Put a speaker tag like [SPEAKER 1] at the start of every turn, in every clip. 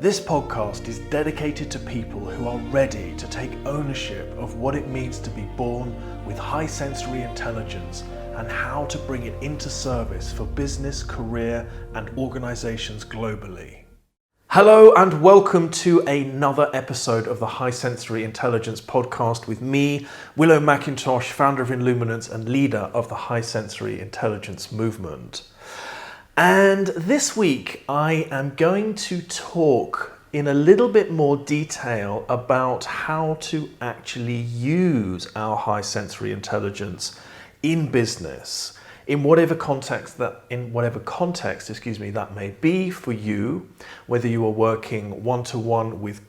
[SPEAKER 1] This podcast is dedicated to people who are ready to take ownership of what it means to be born with high sensory intelligence and how to bring it into service for business, career, and organizations globally. Hello and welcome to another episode of the High Sensory Intelligence podcast with me, Willow McIntosh, founder of Illuminance and leader of the High Sensory Intelligence movement. And this week I am going to talk in a little bit more detail about how to actually use our high sensory intelligence in business, in whatever context that may be for you, whether you are working one-to-one with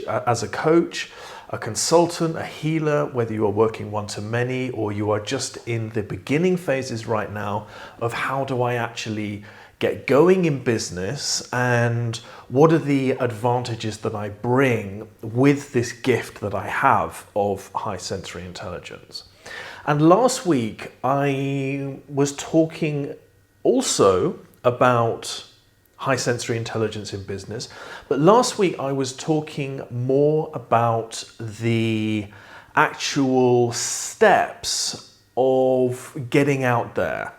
[SPEAKER 1] as a coach, a consultant, a healer, whether you are working one-to-many, or you are just in the beginning phases right now of how do I actually get going in business and what are the advantages that I bring with this gift that I have of high sensory intelligence. And last week I was talking also about high sensory intelligence in business, but last week I was talking more about the actual steps of getting out there.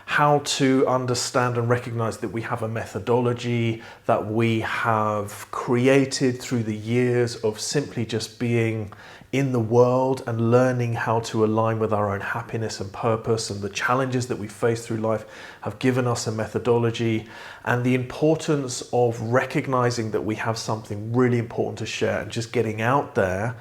[SPEAKER 1] How to understand and recognize that we have a methodology that we have created through the years of simply just being in the world and learning how to align with our own happiness and purpose, and the challenges that we face through life have given us a methodology, and the importance of recognizing that we have something really important to share and just getting out there,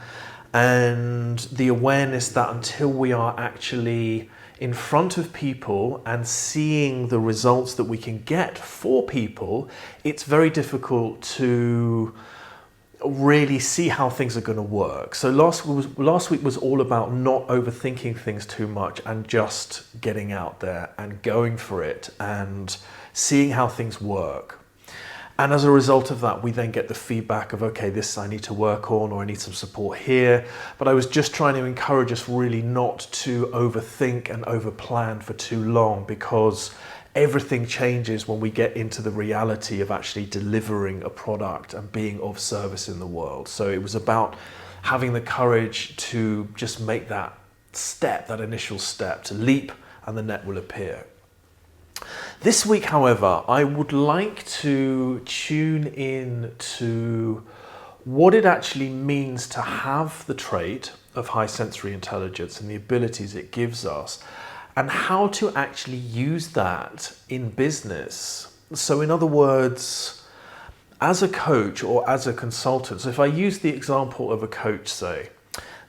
[SPEAKER 1] and the awareness that until we are actually in front of people and seeing the results that we can get for people, it's very difficult to really see how things are going to work. So last week was all about not overthinking things too much and just getting out there and going for it and seeing how things work. And as a result of that, we then get the feedback of, okay, this I need to work on, or I need some support here. But I was just trying to encourage us really not to overthink and overplan for too long, because everything changes when we get into the reality of actually delivering a product and being of service in the world. So it was about having the courage to just make that step, that initial step, to leap and the net will appear. This week, however, I would like to tune in to what it actually means to have the trait of high sensory intelligence and the abilities it gives us, and how to actually use that in business. So in other words, as a coach or as a consultant, so if I use the example of a coach, say,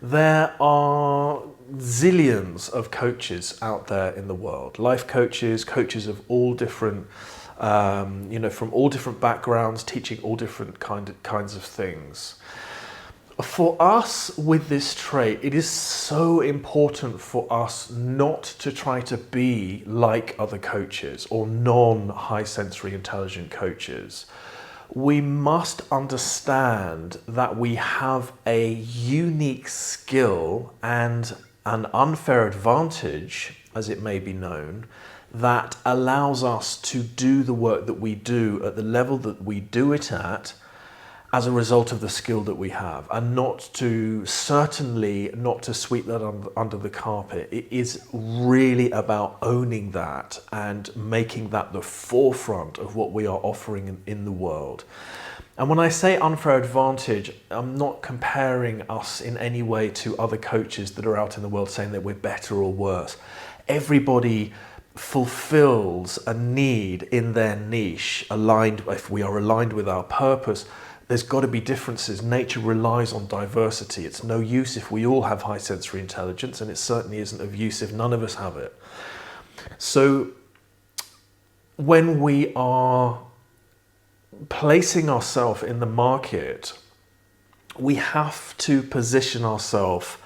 [SPEAKER 1] there are zillions of coaches out there in the world, life coaches, coaches of all different, from all different backgrounds, teaching all different kinds of things. For us with this trait, it is so important for us not to try to be like other coaches or non-high sensory intelligent coaches. We must understand that we have a unique skill and an unfair advantage, as it may be known, that allows us to do the work that we do at the level that we do it at as a result of the skill that we have, and certainly not to sweep that under the carpet. It is really about owning that and making that the forefront of what we are offering in the world. And when I say unfair advantage, I'm not comparing us in any way to other coaches that are out in the world saying that we're better or worse. Everybody fulfills a need in their niche, if we are aligned with our purpose. There's got to be differences. Nature relies on diversity. It's no use if we all have high sensory intelligence, and it certainly isn't of use if none of us have it. So when we are placing ourselves in the market, we have to position ourselves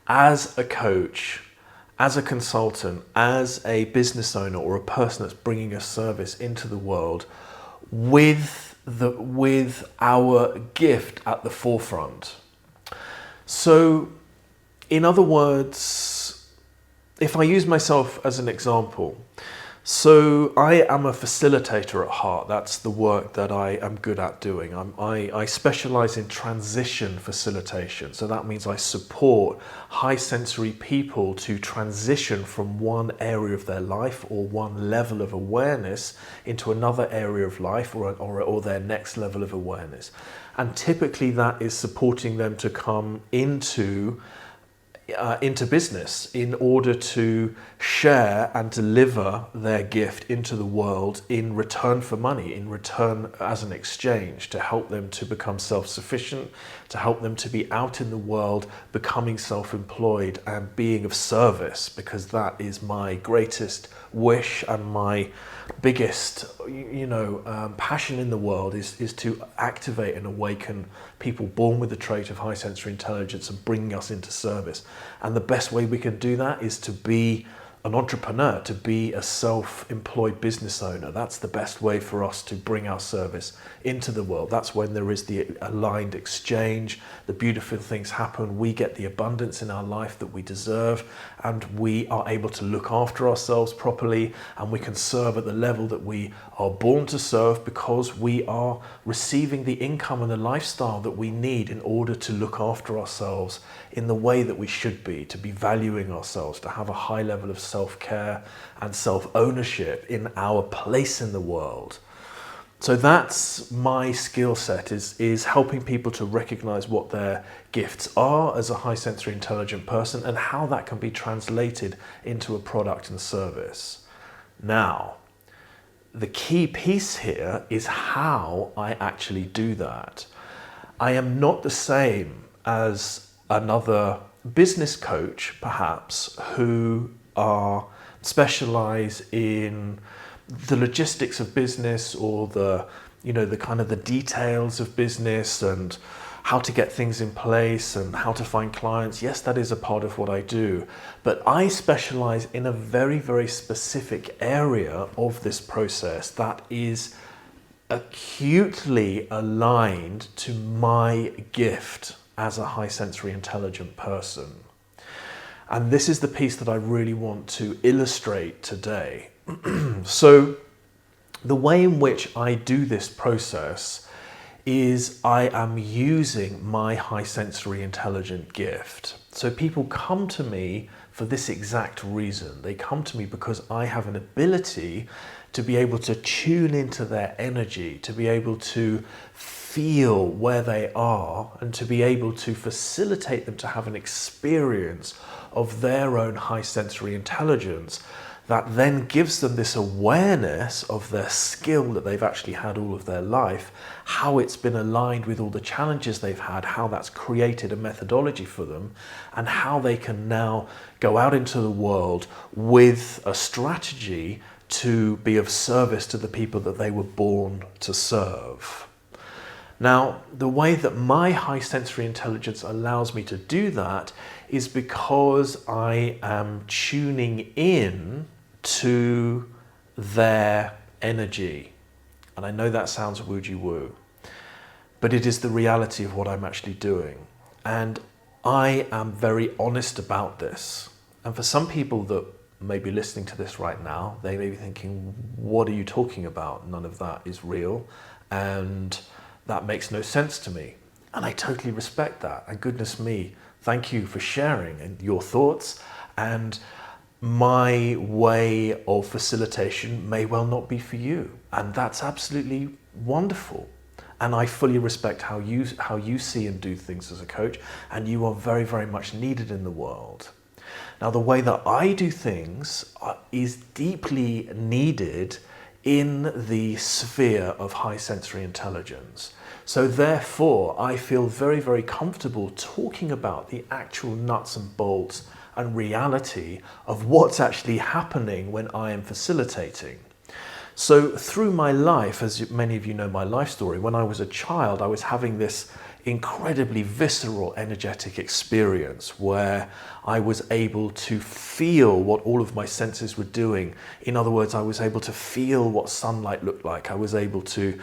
[SPEAKER 1] as a coach, as a consultant, as a business owner, or a person that's bringing a service into the world with our gift at the forefront. So, in other words, if I use myself as an example, So I am a facilitator at heart. That's the work that I am good at doing. I specialize in transition facilitation. So that means I support high sensory people to transition from one area of their life or one level of awareness into another area of life or their next level of awareness. And typically that is supporting them to come into business in order to share and deliver their gift into the world in return for money, in return as an exchange, to help them to become self-sufficient, to help them to be out in the world, becoming self-employed and being of service, because that is my greatest wish and my biggest passion in the world is to activate and awaken people born with the trait of high sensory intelligence and bringing us into service. And the best way we can do that is to be an entrepreneur, to be a self-employed business owner. That's the best way for us to bring our service into the world. That's when there is the aligned exchange, the beautiful things happen, we get the abundance in our life that we deserve, and we are able to look after ourselves properly, and we can serve at the level that we are born to serve, because we are receiving the income and the lifestyle that we need in order to look after ourselves in the way that we should be, to be valuing ourselves, to have a high level of self-care and self-ownership in our place in the world. So that's my skill set, is helping people to recognize what their gifts are as a high sensory intelligent person and how that can be translated into a product and service. Now, the key piece here is how I actually do that. I am not the same as another business coach, perhaps, who are specialize in the logistics of business, or the kind of the details of business and how to get things in place and how to find clients. Yes, that is a part of what I do, but I specialize in a very, very specific area of this process that is acutely aligned to my gift as a high sensory intelligent person. And this is the piece that I really want to illustrate today. So the way in which I do this process is I am using my high sensory intelligent gift. So people come to me for this exact reason. They come to me because I have an ability to be able to tune into their energy, to be able to feel where they are, and to be able to facilitate them to have an experience of their own high sensory intelligence that then gives them this awareness of their skill that they've actually had all of their life, how it's been aligned with all the challenges they've had, how that's created a methodology for them, and how they can now go out into the world with a strategy to be of service to the people that they were born to serve. Now, the way that my high sensory intelligence allows me to do that is because I am tuning in to their energy. And I know that sounds woo-woo, but it is the reality of what I'm actually doing. And I am very honest about this. And for some people that may be listening to this right now, they may be thinking, what are you talking about? None of that is real. And that makes no sense to me. And I totally respect that. And goodness me, thank you for sharing your thoughts. And my way of facilitation may well not be for you. And that's absolutely wonderful. And I fully respect how you see and do things as a coach. And you are very, very much needed in the world. Now, the way that I do things is deeply needed in the sphere of high sensory intelligence. So therefore, I feel very, very comfortable talking about the actual nuts and bolts and reality of what's actually happening when I am facilitating. So through my life, as many of you know my life story, when I was a child, I was having this incredibly visceral, energetic experience where I was able to feel what all of my senses were doing. In other words, I was able to feel what sunlight looked like. I was able to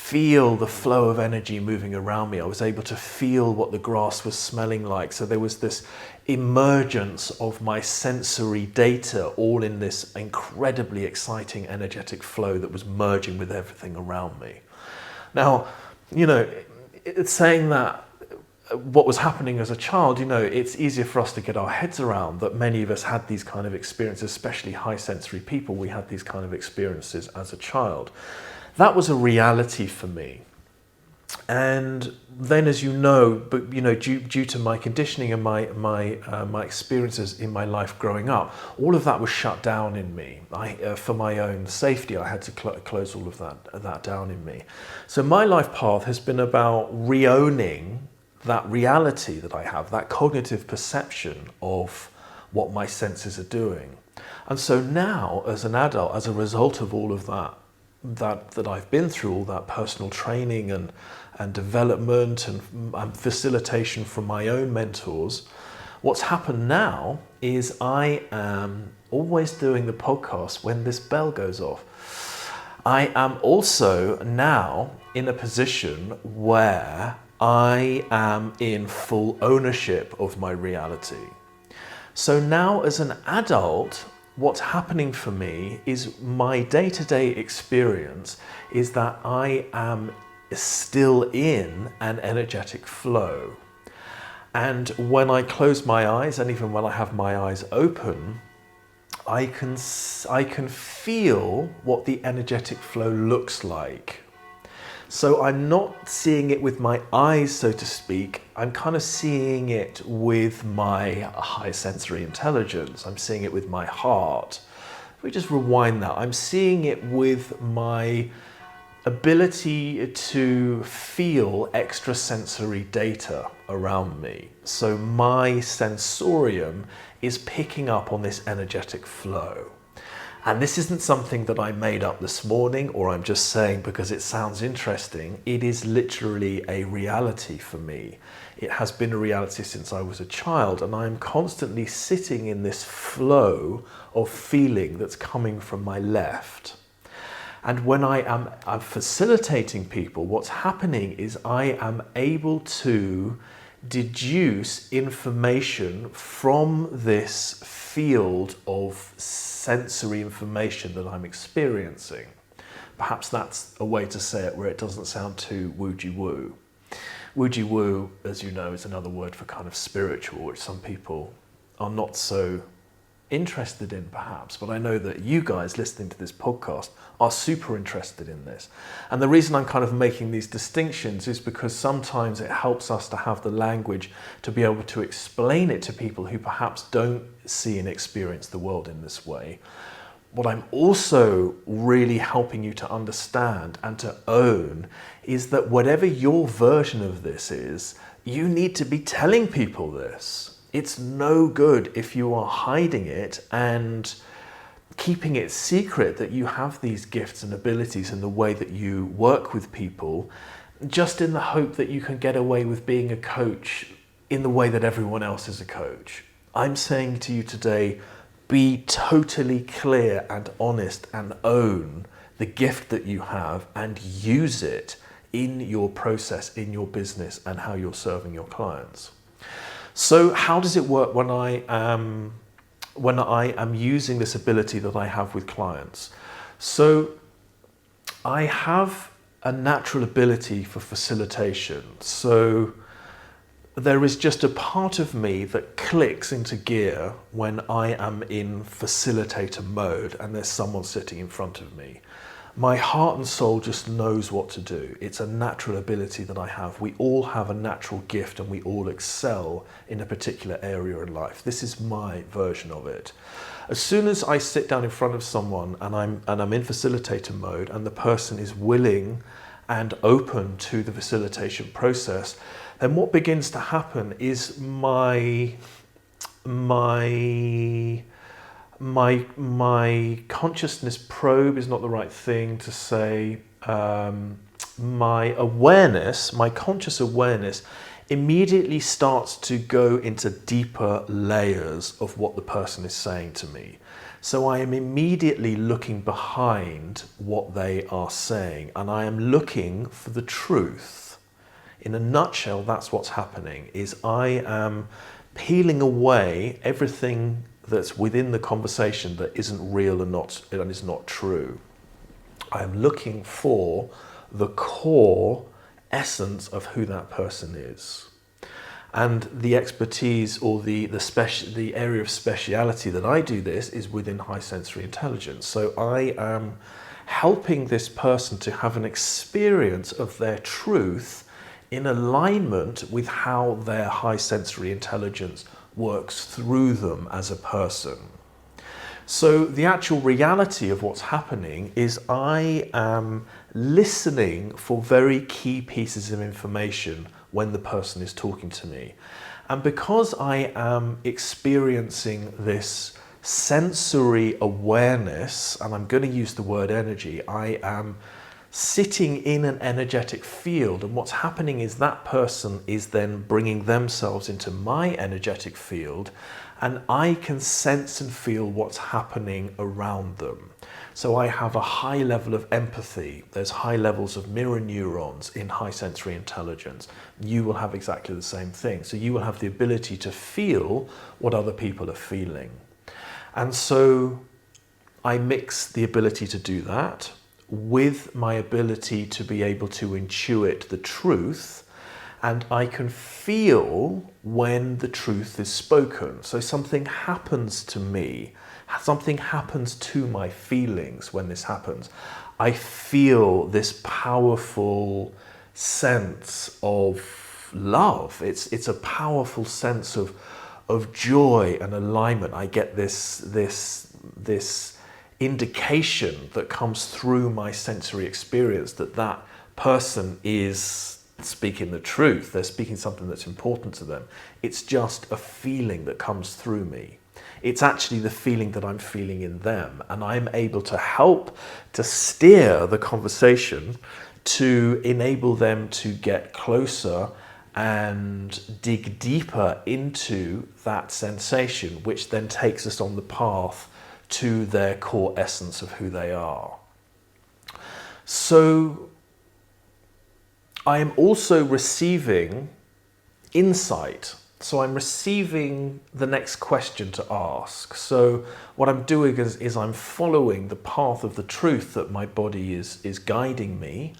[SPEAKER 1] feel the flow of energy moving around me. I was able to feel what the grass was smelling like. So there was this emergence of my sensory data all in this incredibly exciting energetic flow that was merging with everything around me. Now, it's saying that what was happening as a child, it's easier for us to get our heads around that many of us had these kind of experiences, especially high sensory people. We had these kind of experiences as a child. That was a reality for me. And then, as due to my conditioning and my experiences in my life growing up, all of that was shut down in me. For my own safety, I had to close all of that down in me. So my life path has been about re-owning that reality that I have, that cognitive perception of what my senses are doing. And so now, as an adult, as a result of all of that I've been through, all that personal training and development and facilitation from my own mentors, what's happened now is I am always doing the podcast when this bell goes off. I am also now in a position where I am in full ownership of my reality. So now as an adult, what's happening for me is my day-to-day experience is that I am still in an energetic flow. And when I close my eyes, and even when I have my eyes open, I can feel what the energetic flow looks like. So I'm not seeing it with my eyes, so to speak. I'm kind of seeing it with my high sensory intelligence. I'm seeing it with my heart. If we just rewind that, I'm seeing it with my ability to feel extrasensory data around me. So my sensorium is picking up on this energetic flow. And this isn't something that I made up this morning, or I'm just saying because it sounds interesting. It is literally a reality for me. It has been a reality since I was a child, and I'm constantly sitting in this flow of feeling that's coming from my left. And when I'm facilitating people, what's happening is I am able to deduce information from this field of sensory information that I'm experiencing. Perhaps that's a way to say it where it doesn't sound too woo-gee-woo. Woo-gee-woo, as you know, is another word for kind of spiritual, which some people are not so interested in perhaps, but I know that you guys listening to this podcast are super interested in this. And the reason I'm kind of making these distinctions is because sometimes it helps us to have the language to be able to explain it to people who perhaps don't see and experience the world in this way. What I'm also really helping you to understand and to own is that whatever your version of this is, you need to be telling people this. It's no good if you are hiding it and keeping it secret that you have these gifts and abilities in the way that you work with people, just in the hope that you can get away with being a coach in the way that everyone else is a coach. I'm saying to you today, be totally clear and honest and own the gift that you have and use it in your process, in your business, and how you're serving your clients. So how does it work when I am using this ability that I have with clients? So I have a natural ability for facilitation. So there is just a part of me that clicks into gear when I am in facilitator mode and there's someone sitting in front of me. My heart and soul just knows what to do. It's a natural ability that I have. We all have a natural gift and we all excel in a particular area in life. This is my version of it. As soon as I sit down in front of someone and I'm in facilitator mode and the person is willing and open to the facilitation process, then what begins to happen is my consciousness probe is not the right thing to say. My awareness, my conscious awareness immediately starts to go into deeper layers of what the person is saying to me. So I am immediately looking behind what they are saying, and I am looking for the truth. In a nutshell, that's what's happening, is I am peeling away everything that's within the conversation that isn't real and is not true. I'm looking for the core essence of who that person is. And the expertise or the area of speciality that I do this is within high sensory intelligence. So I am helping this person to have an experience of their truth in alignment with how their high sensory intelligence works through them as a person. So the actual reality of what's happening is I am listening for very key pieces of information when the person is talking to me. And because I am experiencing this sensory awareness, and I'm going to use the word energy, I am sitting in an energetic field, and what's happening is that person is then bringing themselves into my energetic field, and I can sense and feel what's happening around them. So I have a high level of empathy. There's high levels of mirror neurons in high sensory intelligence. You will have exactly the same thing. So you will have the ability to feel what other people are feeling. And so I mix the ability to do that with my ability to be able to intuit the truth, and I can feel when the truth is spoken. So something happens to me, something happens to my feelings when this happens. I feel this powerful sense of love. It's a powerful sense of joy and alignment. I get this indication that comes through my sensory experience that person is speaking the truth. They're speaking something that's important to them. It's just a feeling that comes through me. It's actually the feeling that I'm feeling in them, and I'm able to help to steer the conversation to enable them to get closer and dig deeper into that sensation, which then takes us on the path to their core essence of who they are. So I am also receiving insight. So I'm receiving the next question to ask. So what I'm doing is I'm following the path of the truth that my body is guiding me.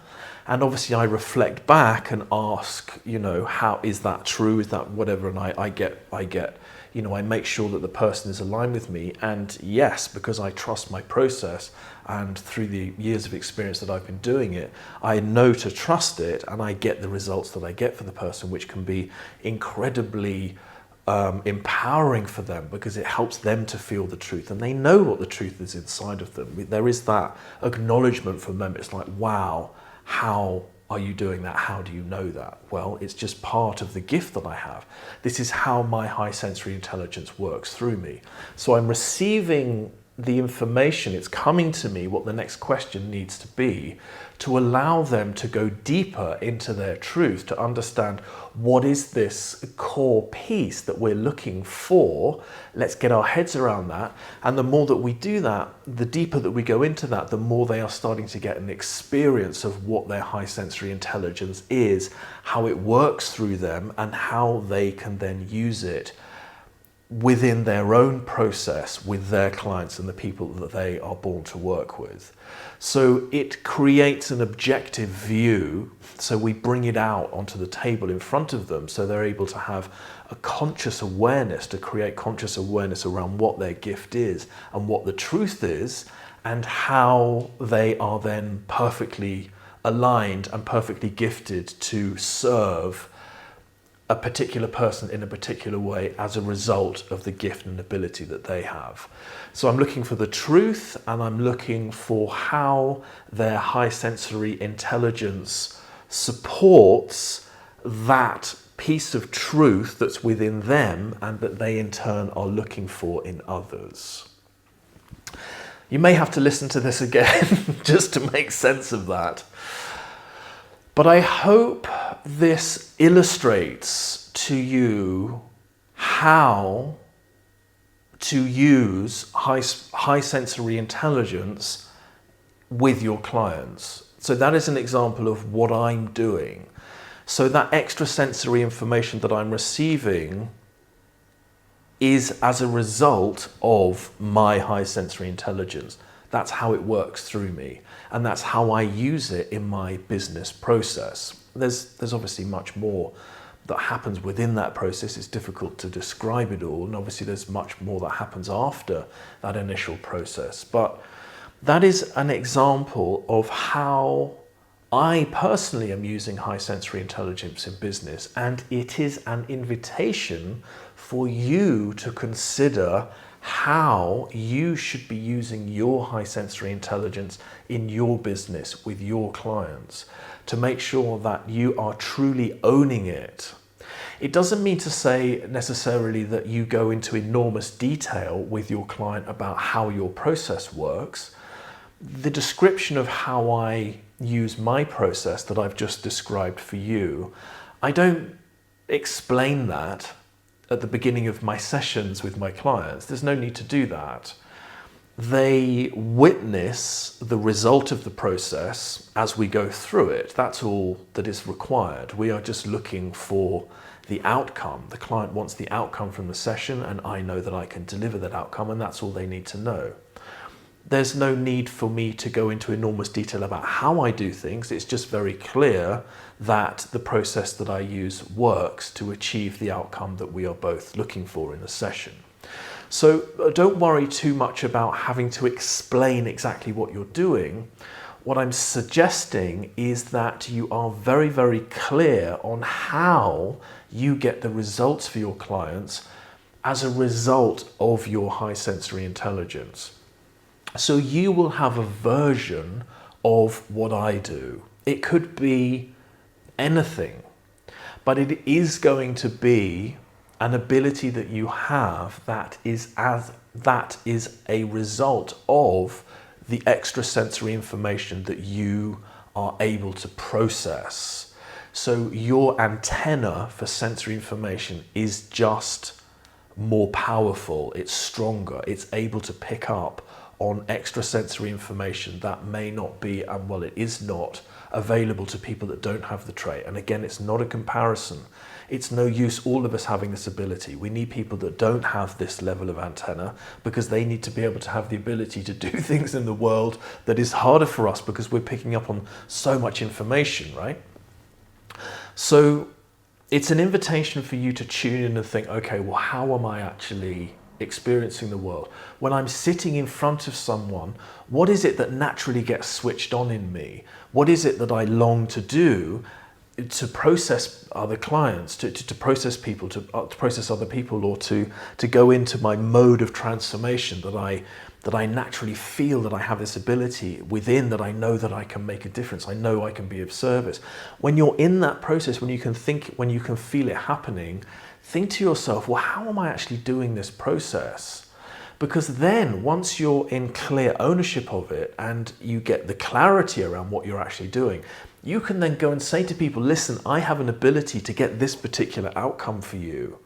[SPEAKER 1] And obviously I reflect back and ask, how is that true? Is that whatever? And I get, I make sure that the person is aligned with me. And yes, because I trust my process, and through the years of experience that I've been doing it, I know to trust it, and I get the results that I get for the person, which can be incredibly empowering for them, because it helps them to feel the truth, and they know what the truth is inside of them. There is that acknowledgement from them. It's like, wow, how are you doing that? How do you know that? Well, it's just part of the gift that I have. This is how my high sensory intelligence works through me. So I'm receiving the information, it's coming to me what the next question needs to be to allow them to go deeper into their truth, to understand what is this core piece that we're looking for. Let's get our heads around that. And the more that we do that, the deeper that we go into that, the more they are starting to get an experience of what their high sensory intelligence is, how it works through them, and how they can then use it within their own process with their clients and the people that they are born to work with. So it creates an objective view. So we bring it out onto the table in front of them, so they're able to have a conscious awareness, to create conscious awareness around what their gift is and what the truth is, and how they are then perfectly aligned and perfectly gifted to serve a particular person in a particular way as a result of the gift and ability that they have. So I'm looking for the truth, and I'm looking for how their high sensory intelligence supports that piece of truth that's within them and that they in turn are looking for in others. You may have to listen to this again just to make sense of that. But I hope this illustrates to you how to use high sensory intelligence with your clients. So that is an example of what I'm doing. So that extra sensory information that I'm receiving is as a result of my high sensory intelligence. That's how it works through me, and that's how I use it in my business process. There's obviously much more that happens within that process. It's difficult to describe it all, and obviously there's much more that happens after that initial process. But that is an example of how I personally am using high sensory intelligence in business, and it is an invitation for you to consider how you should be using your high sensory intelligence in your business with your clients to make sure that you are truly owning it. It doesn't mean to say necessarily that you go into enormous detail with your client about how your process works. The description of how I use my process that I've just described for you, I don't explain that at the beginning of my sessions with my clients. There's no need to do that. They witness the result of the process as we go through it. That's all that is required. We are just looking for the outcome. The client wants the outcome from the session, and I know that I can deliver that outcome, and that's all they need to know. There's no need for me to go into enormous detail about how I do things. It's just very clear that the process that I use works to achieve the outcome that we are both looking for in the session. So don't worry too much about having to explain exactly what you're doing. What I'm suggesting is that you are very, very clear on how you get the results for your clients as a result of your high sensory intelligence. So you will have a version of what I do. It could be anything, but it is going to be an ability that you have that is a result of the extrasensory information that you are able to process. So your antenna for sensory information is just more powerful, it's stronger, it's able to pick up on extrasensory information that may not be, and well, it is not available to people that don't have the trait. And again, it's not a comparison. It's no use all of us having this ability. We need people that don't have this level of antenna, because they need to be able to have the ability to do things in the world that is harder for us because we're picking up on so much information, right? So it's an invitation for you to tune in and think, okay, well, how am I actually experiencing the world? When I'm sitting in front of someone, what is it that naturally gets switched on in me? What is it that I long to do to process other clients, to process people, to process other people, or to go into my mode of transformation that I naturally feel that I have this ability within, that I know that I can make a difference. I know I can be of service. When you're in that process, when you can think, when you can feel it happening, think to yourself, well, how am I actually doing this process? Because then once you're in clear ownership of it and you get the clarity around what you're actually doing, you can then go and say to people, listen, I have an ability to get this particular outcome for you.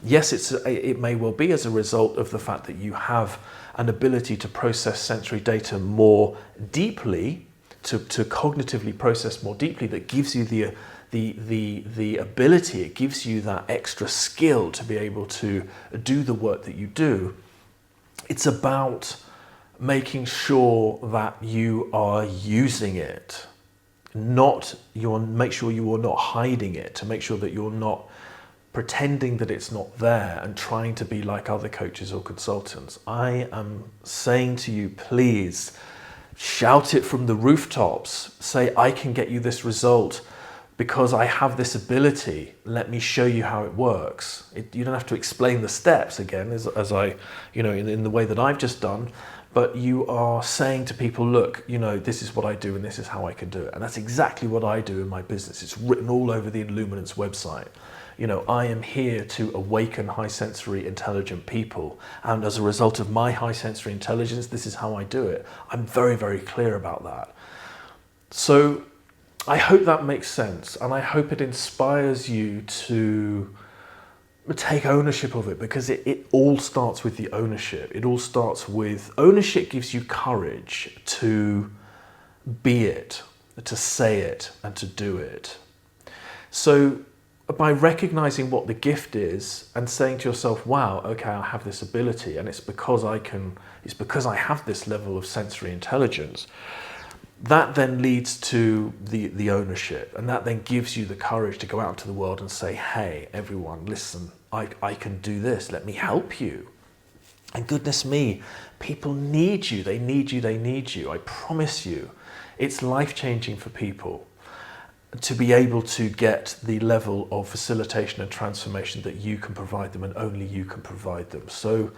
[SPEAKER 1] Yes, it may well be as a result of the fact that you have an ability to process sensory data more deeply, to cognitively process more deeply, that gives you the ability, it gives you that extra skill to be able to do the work that you do. It's about making sure that you are using it, make sure you are not hiding it, to make sure that you're not pretending that it's not there and trying to be like other coaches or consultants. I am saying to you, please shout it from the rooftops. Say, I can get you this result because I have this ability. Let me show you how it works. You don't have to explain the steps again, as I, in the way that I've just done, but you are saying to people, look, this is what I do and this is how I can do it. And that's exactly what I do in my business. It's written all over the Illuminance website. I am here to awaken high sensory intelligent people. And as a result of my high sensory intelligence, this is how I do it. I'm very, very clear about that. So I hope that makes sense. And I hope it inspires you to take ownership of it, because it all starts with the ownership. It all starts with ownership. Gives you courage to be it, to say it, and to do it. So by recognizing what the gift is and saying to yourself, wow, okay, I have this ability, and it's because I have this level of sensory intelligence, that then leads to the ownership, and that then gives you the courage to go out into the world and say, hey, everyone, listen, I can do this, let me help you. And goodness me, people need you, they need you, they need you. I promise you, it's life-changing for people to be able to get the level of facilitation and transformation that you can provide them, and only you can provide them. So,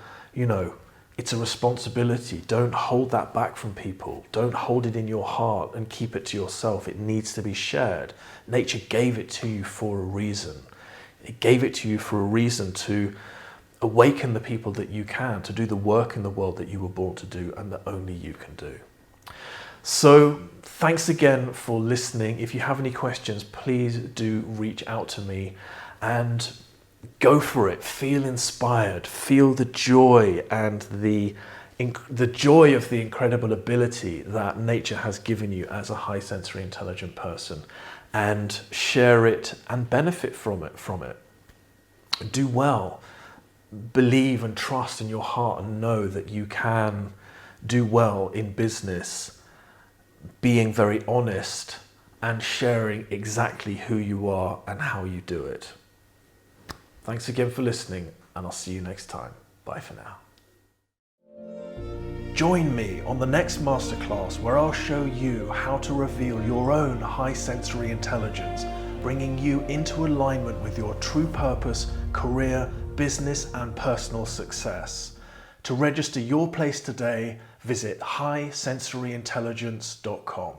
[SPEAKER 1] it's a responsibility. Don't hold that back from people. Don't hold it in your heart and keep it to yourself. It needs to be shared. Nature gave it to you for a reason. It gave it to you for a reason to awaken the people that you can, to do the work in the world that you were born to do and that only you can do. So thanks again for listening. If you have any questions, please do reach out to me and go for it. Feel inspired. Feel the joy and the joy of the incredible ability that nature has given you as a high sensory intelligent person, and share it and benefit from it. Do well. Believe and trust in your heart and know that you can do well in business, being very honest and sharing exactly who you are and how you do it. Thanks again for listening, and I'll see you next time. Bye for now. Join me on the next masterclass, where I'll show you how to reveal your own high sensory intelligence, bringing you into alignment with your true purpose, career, business and personal success. To register your place today, visit highsensoryintelligence.com.